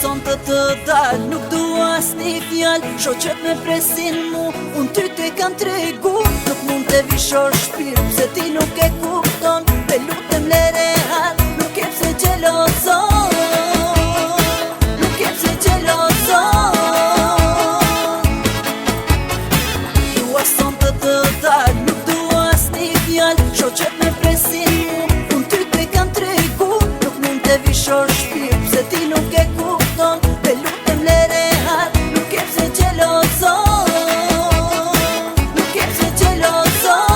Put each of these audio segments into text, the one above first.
Son të dal, nuk dua asni fjall. Shoqet me presin mu, unë ty te kam tregu. Nuk mund të vishor shpirë, pse ti nuk e kupton. Te lutem lere hal, nuk e pse gjelozon. Nuk e pse gjelozon. Dua son të dal, nuk dua asni fjall. Shoqet me presin mu, unë ty te kam tregu. Nuk mund të vishor shpirë, pse ti nuk e kupton. Te lutem lere hal, nuk e pse gjelozon. Nuk e pse gjelozon.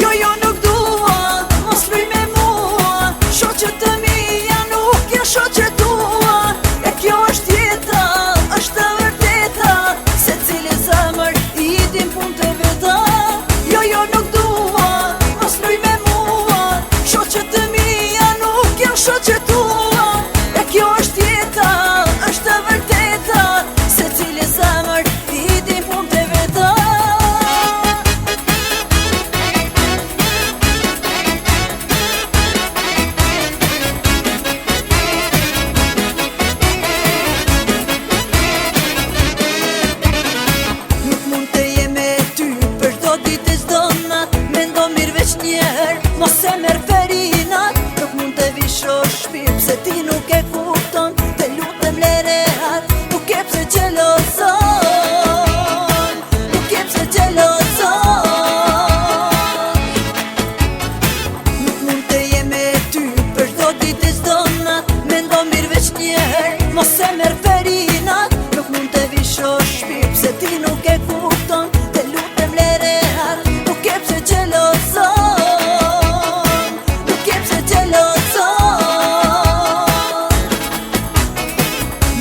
Jo, nuk dua, mos luj me mua. Shoqet të mija nuk janë shoqet tua. E kjo është jeta, është e vërteta. Se cili zemër i din pun të veta. Jo, nuk dua, mos luj me mua. Shoqet të mija nuk janë shoqet tua. E kjo është jeta, është e vërteta. Se cili zemër i din pun të veta. Nuk mund të jem me ty për do ditë çdo nat. Mendo mirë veç njerë, mos e merr verinat. Nuk mund të vishor shpirë, pse ti nuk e kupton. Te lutem lere hal, nuk e pse gjelozon. Nuk e pse gjelozon. Nuk mund të jem me ty për do ditë çdo nat. Mendo mirë veç njerë, mos e merr verinat. Nuk mund të vishor shpirë, pse ti nuk e kupton. Te lutem lere hal, nuk e pse gjelozon. Nuk e pse gjelozon.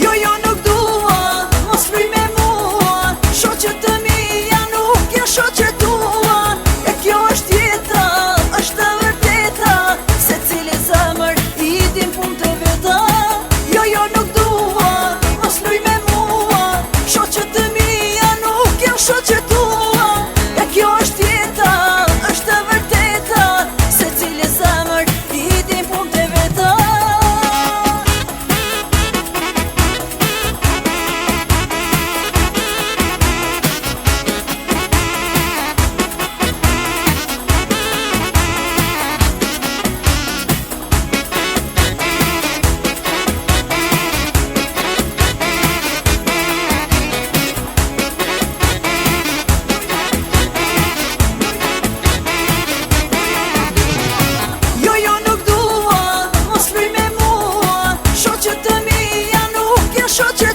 Jo, nuk dua, mos luj me mua. Shoqet të mija nuk janë shoqet tua. E kjo është jeta, është e vërteta. Se cili zemër i din pun të veta. Jo, nuk dua, mos luj me mua. Shoqet të mija nuk janë shoqet tua. E kjo është jeta, është e vërteta. Se cili zemër i din pun të veta. Jo, nuk dua, mos luj me mua. Shoqet të mija nuk janë shoqet